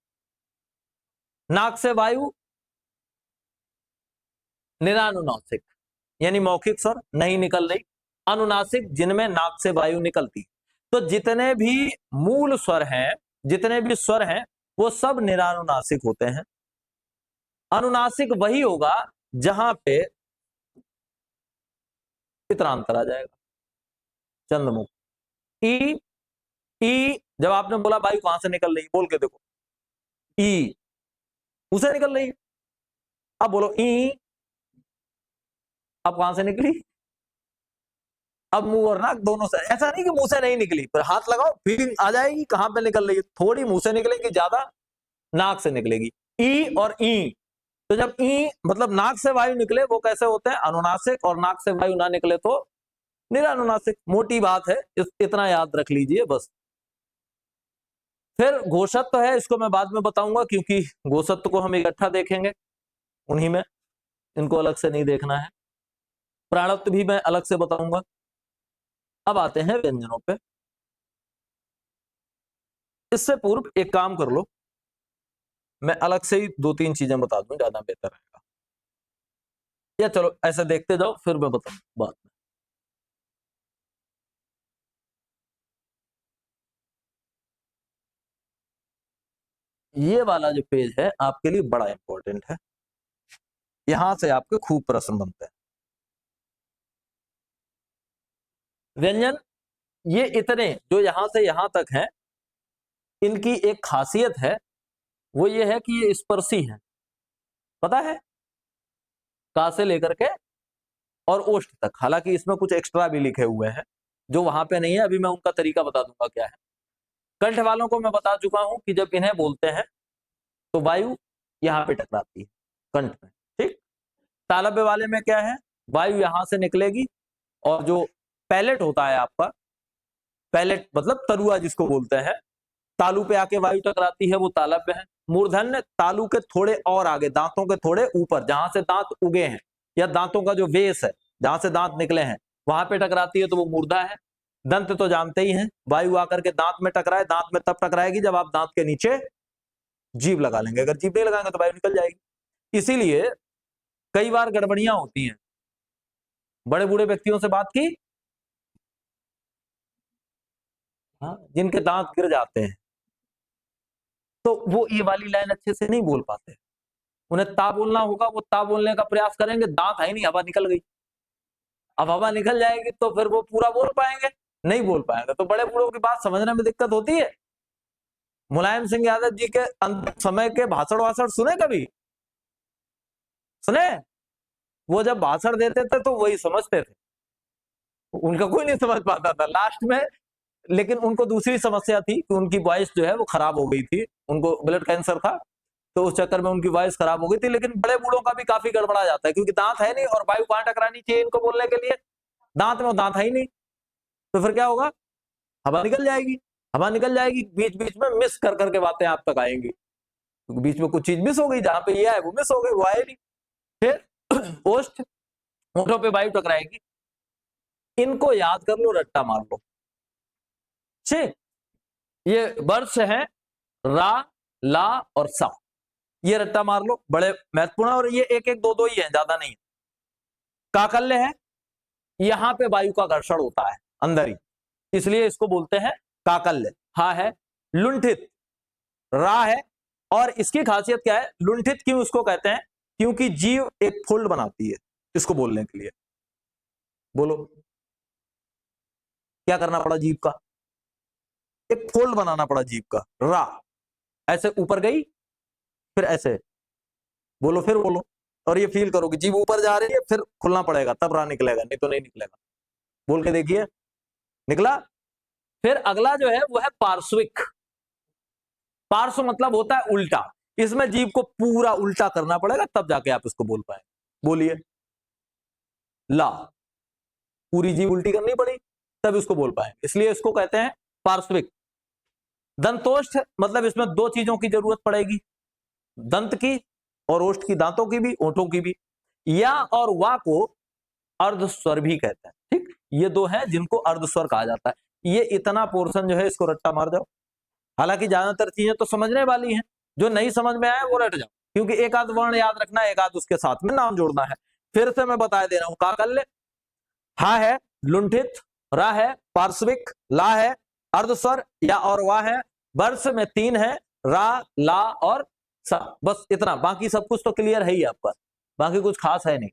नाक से वायु निरानुनासिक यानी मौखिक स्वर नहीं निकल रही, अनुनासिक जिनमें नाक से वायु निकलती। तो जितने भी मूल स्वर हैं, जितने भी स्वर हैं, वो सब निरानुनासिक होते हैं। अनुनासिक वही होगा जहां पे पित्रांतर आ जाएगा। चंद्रमुख, ई, ई जब आपने बोला वायु कहां से निकल रही, बोल के देखो, ई उसे निकल रही। अब बोलो ई, अब कहां से निकली? अब मुंह और नाक दोनों से, ऐसा नहीं कि मुंह से नहीं निकली, पर हाथ लगाओ फीलिंग आ जाएगी कहां पे निकल रही है। थोड़ी मुंह से निकलेगी, ज्यादा नाक से निकलेगी। ई और ई, तो जब ई मतलब नाक से वायु निकले वो कैसे होते हैं? अनुनासिक, और नाक से वायु ना निकले तो निरानुनासिक। मोटी बात है, इतना याद रख लीजिए बस। फिर घोषत्व है, इसको मैं बाद में बताऊंगा, क्योंकि घोषत्व को हम इकट्ठा देखेंगे उन्हीं में, इनको अलग से नहीं देखना है। प्राणत्व भी मैं अलग से बताऊंगा। अब आते हैं व्यंजनों पे। इससे पूर्व एक काम कर लो, मैं अलग से ही 2-3 चीजें बता दूं, ज्यादा बेहतर रहेगा। या चलो ऐसे देखते जाओ, फिर मैं बताऊं बाद में। ये वाला जो पेज है आपके लिए बड़ा इंपॉर्टेंट है, यहां से आपके खूब प्रश्न बनते हैं। व्यंजन ये इतने जो यहां से यहां तक हैं, इनकी एक खासियत है, वो ये है कि ये स्पर्शी हैं, पता है, का से लेकर के और ओष्ठ तक। हालांकि इसमें कुछ एक्स्ट्रा भी लिखे हुए हैं जो वहां पे नहीं है, अभी मैं उनका तरीका बता दूंगा क्या है। कंठ वालों को मैं बता चुका हूं कि जब इन्हें बोलते हैं तो वायु यहां पे टकराती है कंठ में, ठीक। तालव्य वाले में क्या है, वायु यहां से निकलेगी, और जो पैलेट होता है आपका, पैलेट मतलब तरुआ जिसको बोलते हैं, तालू पे आके वायु टकराती है, वो तालव्य है। मूर्धन्य तालू के थोड़े और आगे, दांतों के थोड़े ऊपर, जहां से दांत उगे हैं या दांतों का जो वेस है, जहां से दांत निकले हैं, वहां पे टकराती है तो वो मूर्धा है। दंत तो जानते ही हैं, वायु आकर के दांत में टकराए, दांत में तब टकराएगी जब आप दांत के नीचे जीभ लगा लेंगे, अगर जीभ नहीं लगाएंगे तो वायु निकल जाएगी। इसीलिए कई बार गड़बड़ियां होती हैं। बड़े बूढ़े व्यक्तियों से बात की, हाँ, जिनके दांत गिर जाते हैं, तो वो ये वाली लाइन अच्छे से नहीं बोल पाते। उन्हें ता बोलना होगा, वो ता बोलने का प्रयास करेंगे, दांत है नहीं, हवा निकल गई। अब हवा निकल जाएगी तो फिर वो पूरा बोल पाएंगे? नहीं बोल पाएंगे। तो बड़े बूढ़ों की बात समझने में दिक्कत होती है। मुलायम सिंह यादव जी के अंतिम समय के भाषण वाषण सुने कभी? सुने? वो जब भाषण देते थे तो वही समझते थे, उनका कोई नहीं समझ पाता था लास्ट में। लेकिन उनको दूसरी समस्या थी कि उनकी वॉइस जो है वो खराब हो गई थी, उनको ब्लड कैंसर था, तो उस चक्कर में उनकी वॉइस खराब हो गई थी। लेकिन बड़े बूढ़ों का भी काफी गड़बड़ा जाता है, क्योंकि दांत है नहीं और वायु कहां टकरानी चाहिए इनको बोलने के लिए? दांत में, दांत है ही नहीं, तो फिर क्या होगा? हवा निकल जाएगी। हवा निकल जाएगी, बीच बीच में मिस कर करके बातें आप तक आएंगी, क्योंकि बीच में कुछ चीज मिस हो गई, जहां पे ये है वो मिस हो गई, वो आए नहीं। फिर ओष्ठ, होठों पे वायु टकराएगी। इनको याद कर लो, रट्टा मार लो, ठीक। ये वर्ष है रा, ला और सा, ये रट्टा मार लो, बड़े महत्वपूर्ण, और ये एक एक दो दो ही है, ज्यादा नहीं है। काकल्य है, यहां पे वायु का घर्षण होता है अंदर ही, इसलिए इसको बोलते हैं काकल्य। हा है लुंठित, रा है, और इसकी खासियत क्या है, लुंठित क्यों इसको कहते हैं? क्योंकि जीव एक फोल्ड बनाती है इसको बोलने के लिए। बोलो, क्या करना पड़ा जीव का? एक फोल्ड बनाना पड़ा जीव का। रा ऐसे ऊपर गई, फिर ऐसे, बोलो, फिर बोलो, और ये फील करो कि जीभ ऊपर जा रही है, फिर खुलना पड़ेगा तब रा निकलेगा, नहीं तो नहीं निकलेगा। बोल के देखिए, निकला। फिर अगला जो है वो है पार्श्विक। पार्श्व मतलब होता है उल्टा, इसमें जीभ को पूरा उल्टा करना पड़ेगा तब जाके आप इसको बोल पाए। बोलिए, ला, पूरी जीभ उल्टी करनी पड़ी तब इसको बोल पाए, इसलिए इसको कहते हैं पार्श्विक। दंतोष्ठ मतलब इसमें दो चीजों की जरूरत पड़ेगी, दंत की और ओष्ठ की, दांतों की भी ओठों की भी। या और वा को अर्ध स्वर भी कहते हैं, ठीक, ये दो हैं जिनको अर्ध स्वर कहा जाता है। ये इतना पोर्शन जो है इसको रट्टा मार जाओ, हालांकि ज्यादातर चीजें तो समझने वाली हैं, जो नहीं समझ में आए वो रट जाओ, क्योंकि एक आध वर्ण याद रखना है, एक आध उसके साथ में नाम जोड़ना है। फिर से मैं बता दे रहा हूं, का कर ले, हा है लुंठित, रा है पार्श्विक, ला है अर्धस्वर या और वाह है, वर्ष में 3 है, रा, ला और सा, बस इतना, बाकी सब कुछ तो क्लियर है ही आपका, बाकी कुछ खास है नहीं।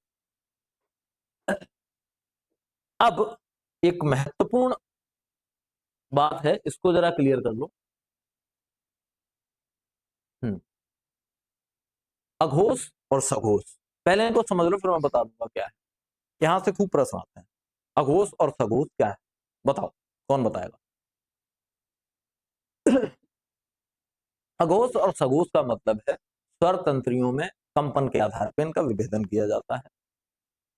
अब एक महत्वपूर्ण बात है, इसको जरा क्लियर कर लो। अघोष और सघोष, पहले इनको समझ लो फिर मैं बता दूंगा क्या है। यहां से खूब प्रश्न आते हैं, अघोष और सघोष क्या है, बताओ कौन बताएगा। अघोष और सघोष का मतलब है स्वर तंत्रियों में कंपन के आधार पर इनका विभेदन किया जाता है।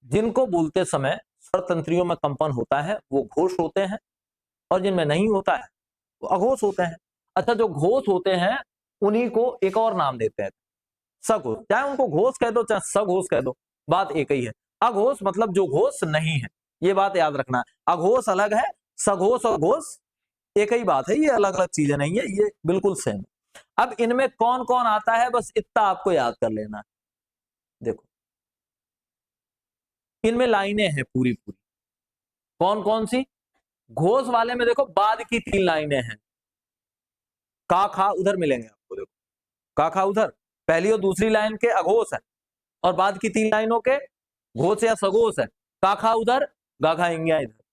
जिनको बोलते समय स्वर तंत्रियों में कंपन होता है वो घोष होते हैं, और जिनमें नहीं होता है वो अघोष होते हैं। अच्छा, जो घोष होते हैं उन्हीं को एक और नाम देते हैं सघोष, चाहे उनको घोष कह दो चाहे सघोष कह दो, बात एक ही है। अघोष मतलब जो घोष नहीं है, ये बात याद रखना है। अघोष अलग है, सघोष और घोष एक ही बात है, ये अलग अलग चीजें नहीं है, ये बिल्कुल सेम। अब इनमें कौन कौन आता है बस इतना आपको याद कर लेना है। देखो इनमें लाइनें हैं पूरी पूरी, कौन कौन सी। घोष वाले में देखो बाद की 3 लाइनें हैं, का खा उधर मिलेंगे आपको, देखो का खा उधर पहली और दूसरी लाइन के अघोष है, और बाद की 3 लाइनों के घोष या सघोष है। का खा उधर, गा खा इंगिया इधर,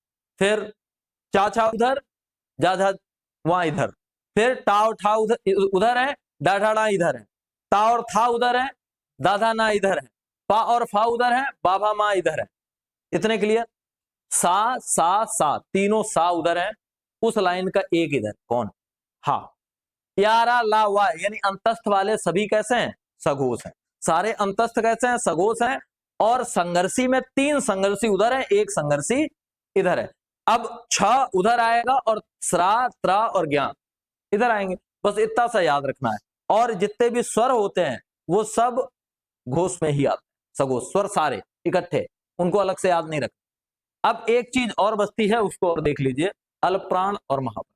फिर चा छा उधर, जा झा वहां इधर, फिर टा और ठा उधर है, डा ढा डा इधर है, ता और था उधर है, दाधा ना इधर है, पा और फा उधर है, बाबा माँ इधर है। इतने क्लियर। सा सा तीनों सा उधर है, उस लाइन का एक इधर, कौन, हा। यारा ला वा यानी अंतस्थ वाले सभी कैसे हैं, सघोष हैं, सारे अंतस्थ कैसे हैं, सघोष हैं। और संघर्षी में 3 संघर्षी उधर है, 1 संघर्षी इधर है। अब छ उधर आएगा और स्रा, त्रा और ज्ञा इधर आएंगे, बस इतना सा याद रखना है। और जितने भी स्वर होते हैं वो सब घोष में ही आते हैं, सघोष स्वर सारे इकट्ठे, उनको अलग से याद नहीं रखना। अब एक चीज और बचती है, उसको और देख लीजिए, अल्प प्राण और महाप्राण।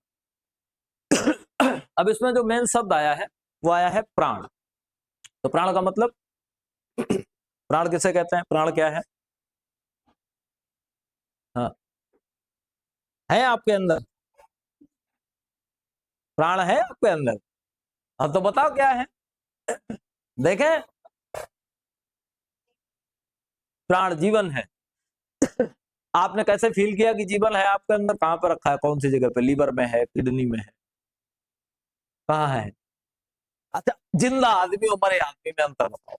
अब इसमें जो मेन शब्द आया है वो आया है प्राण। तो प्राण का मतलब, प्राण किसे कहते हैं, प्राण क्या है, हाँ है आपके अंदर, प्राण है आपके अंदर, अब तो बताओ क्या है। देखें, प्राण जीवन है। आपने कैसे फील किया कि जीवन है आपके अंदर, कहां पर रखा है, कौन सी जगह पे, लीवर में है, किडनी में है, कहाँ है। अच्छा, जिंदा आदमी और मरे आदमी में अंतर बताओ।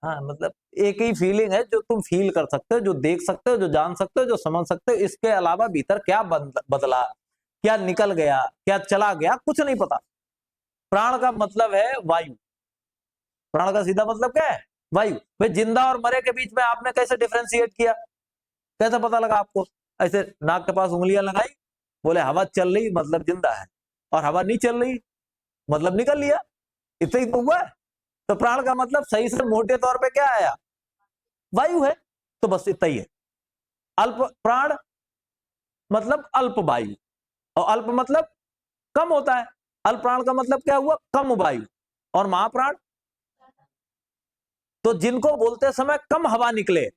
हाँ मतलब एक ही फीलिंग है जो तुम फील कर सकते हो, जो देख सकते हो, जो जान सकते हो, जो समझ सकते हो, इसके अलावा भीतर क्या बदला, क्या निकल गया, क्या चला गया, कुछ नहीं पता। प्राण का मतलब है वायु, प्राण का सीधा मतलब क्या है, वायु। भाई जिंदा और मरे के बीच में आपने कैसे डिफरेंशिएट किया, कैसे पता लगा आपको। ऐसे नाक के पास उंगलियां लगाई, बोले हवा चल रही मतलब जिंदा है, और हवा नहीं चल रही मतलब निकल लिया, इतना ही तो हुआ है। तो प्राण का मतलब सही से मोटे तौर पे क्या आया, वायु है, तो बस इतना ही है। अल्प प्राण मतलब अल्प वायु, और अल्प मतलब कम होता है, अल्प प्राण का मतलब क्या हुआ, कम वायु। और महाप्राण तो जिनको बोलते समय कम हवा निकले,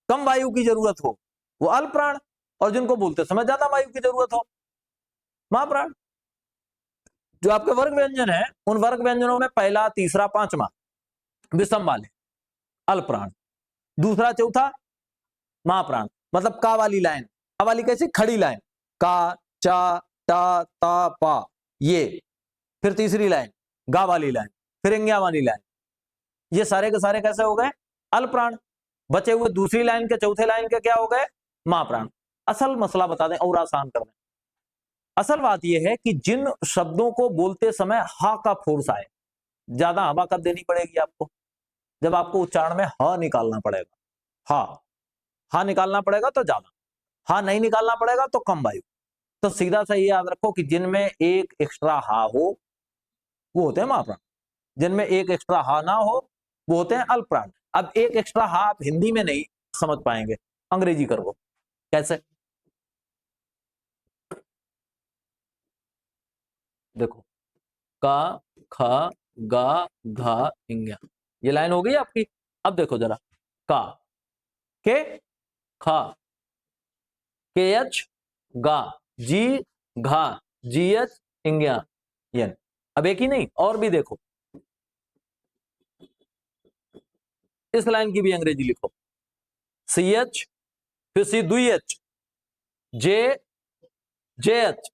कम वायु की जरूरत हो, वो अल्प प्राण, और जिनको बोलते समय ज्यादा वायु की जरूरत हो, महाप्राण। जो आपके वर्ग व्यंजन है, उन वर्ग व्यंजनों में पहला, तीसरा, पांचवा विषम वाले अल्प प्राण, दूसरा, चौथा महाप्राण, मतलब का वाली लाइन, का वाली कैसी, खड़ी लाइन, का, चा, टा, ता, पा, ये, फिर तीसरी लाइन गा वाली लाइन, फिर इंग्या वाली लाइन, ये सारे के सारे कैसे हो गए, अल्प प्राण। बचे हुए दूसरी लाइन के, चौथे लाइन के क्या हो गए, महाप्राण। असल मसला बता दें और आसान कर दें, असल बात यह है कि जिन शब्दों को बोलते समय हा का फोर्स आए, ज्यादा हवा कब देनी पड़ेगी आपको? जब आपको उच्चारण में ह निकालना पड़ेगा, हा निकालना पड़ेगा तो ज्यादा, हा नहीं निकालना पड़ेगा तो कम वायु। तो सीधा सा ये याद रखो कि जिनमें एक एक्स्ट्रा हा हो वो होते हैं महाप्राण, जिनमें एक एक्स्ट्रा हा ना हो वो होते हैं अल्प प्राण। अब एक एक्स्ट्रा हा आप हिंदी में नहीं समझ पाएंगे, अंग्रेजी करो। कैसे? देखो, का, ख, गा, घा, इंग्या, ये लाइन हो गई आपकी। अब देखो जरा, का, के, खा, के एच, गा, जी, घा, जी एच, इंग्या, यन। अब एक ही नहीं और भी देखो, इस लाइन की भी अंग्रेजी लिखो, सी एच, फिर सी दुई एच, जे, जे एच,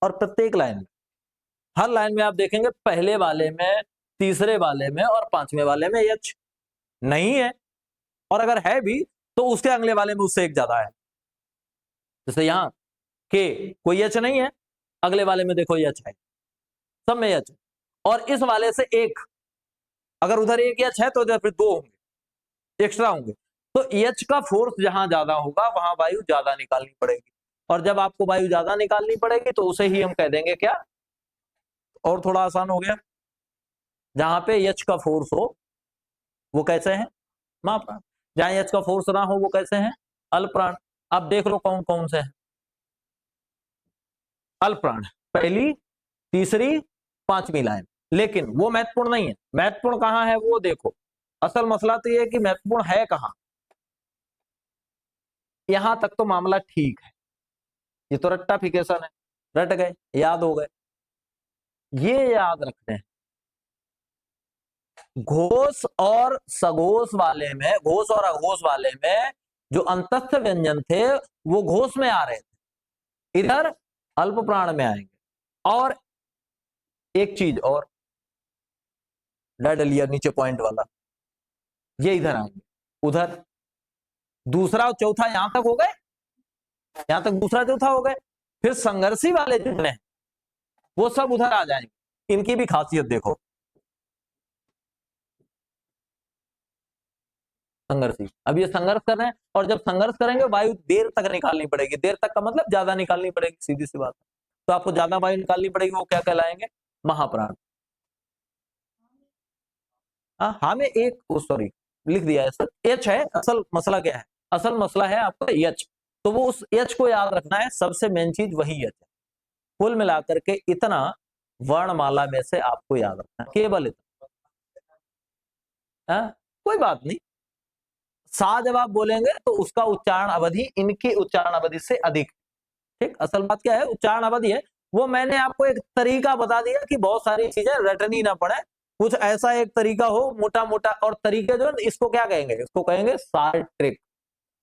और प्रत्येक लाइन में, हर लाइन में आप देखेंगे पहले वाले में, तीसरे वाले में और पांचवें वाले में एच नहीं है, और अगर है भी तो उसके अगले वाले में उससे एक ज्यादा है। जैसे यहां के कोई एच नहीं है, अगले वाले में देखो एच है, सब में एच, और इस वाले से एक, अगर उधर एक एच है तो इधर फिर दो होंगे, एक्स्ट्रा होंगे। तो एच का फोर्स जहां ज्यादा होगा वहां वायु ज्यादा निकालनी पड़ेगी, और जब आपको वायु ज्यादा निकालनी पड़ेगी तो उसे ही हम कह देंगे क्या? और थोड़ा आसान हो गया, जहां पे एच का फोर्स हो वो कैसे है? महाप्राण। जहां एच का फोर्स ना हो वो कैसे हैं? अल्प प्राण। अब देख लो कौन कौन से हैं अल्प प्राण, पहली, तीसरी, पांचवी लाइन। लेकिन वो महत्वपूर्ण नहीं है, महत्वपूर्ण कहां है वो देखो। असल मसला तो ये है कि महत्वपूर्ण है कहां। यहां तक तो मामला ठीक है, ये तो रट्टाफिकेशन है, रट गए, याद हो गए। ये याद रखते हैं, घोष और सघोष वाले में, घोष और अघोष वाले में जो अंतस्थ व्यंजन थे वो घोष में आ रहे थे, इधर अल्प प्राण में आएंगे। और एक चीज और, डलिया नीचे पॉइंट वाला, ये इधर आएंगे, उधर दूसरा और चौथा यहां तक हो गए, यहां तक दूसरा चौथा हो गए, फिर संघर्षी वाले जितने वो सब उधर आ जाएंगे। इनकी भी खासियत देखो, संघर्षी, अब ये संघर्ष कर रहे हैं, और जब संघर्ष करेंगे वायु देर तक निकालनी पड़ेगी, देर तक का मतलब ज्यादा निकालनी पड़ेगी, सीधी सी बात। तो आपको ज्यादा वायु निकालनी पड़ेगी, वो क्या कहलाएंगे? महाप्राण। हाँ में एक, सॉरी लिख दिया है सर, एच है। असल मसला क्या है? असल मसला है आपका एच, तो वो उस एच को याद रखना है, सबसे मेन चीज वही एच है। कुल मिलाकर के इतना वर्णमाला में से आपको याद रखना है, केवल इतना। कोई बात नहीं, सा जब आप बोलेंगे तो उसका उच्चारण अवधि इनकी उच्चारण अवधि से अधिक। ठीक, असल बात क्या है, उच्चारण अवधि है। वो मैंने आपको एक तरीका बता दिया कि बहुत सारी चीजें रटनी ना पड़े, कुछ ऐसा एक तरीका हो मोटा मोटा। और तरीके जो है इसको क्या कहेंगे? इसको कहेंगे शार्ट ट्रिक।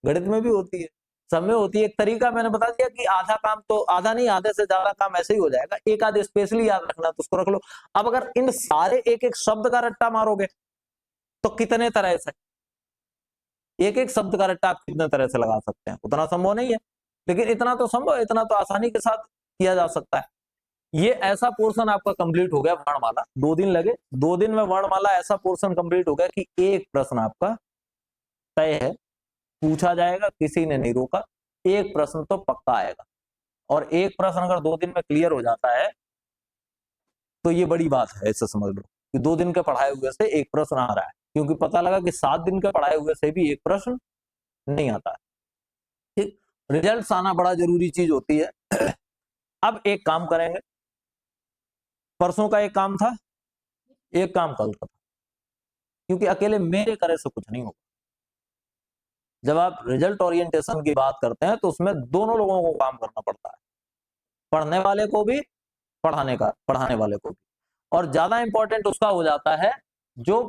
गणित में भी होती है, सब में होती है। एक तरीका मैंने बता दिया कि आधा काम तो, आधा नहीं आधे से ज्यादा काम ऐसे ही हो जाएगा, एक आधे स्पेशली याद रखना तो उसको रख लो। अब अगर इन सारे एक एक शब्द का रट्टा मारोगे तो कितने तरह से, एक एक शब्द का रट्टा आप कितने तरह से लगा सकते हैं? उतना संभव नहीं है, लेकिन इतना तो संभव है, इतना तो आसानी के साथ किया जा सकता है। ये ऐसा पोर्शन आपका कंप्लीट हो गया वर्णमाला, 2 दिन लगे, 2 दिन में वर्णमाला ऐसा पोर्शन कंप्लीट हो गया कि एक प्रश्न आपका तय है, पूछा जाएगा, किसी ने नहीं रोका, एक प्रश्न तो पक्का आएगा। और एक प्रश्न अगर 2 दिन में क्लियर हो जाता है तो ये बड़ी बात है, ऐसा समझ लो कि 2 दिन के पढ़ाए हुए से एक प्रश्न आ रहा है, क्योंकि पता लगा कि 7 दिन के पढ़ाए हुए से भी एक प्रश्न नहीं आता है। ठीक, रिजल्ट आना बड़ा जरूरी चीज होती है। अब एक काम करेंगे, परसों का एक काम था, एक काम कल का था, क्योंकि अकेले मेरे करे से कुछ नहीं होगा। जब आप रिजल्ट ओरिएंटेशन की बात करते हैं तो उसमें दोनों लोगों को काम करना पड़ता है, पढ़ने वाले को भी, पढ़ाने वाले को भी। और ज्यादा इंपॉर्टेंट उसका हो जाता है जो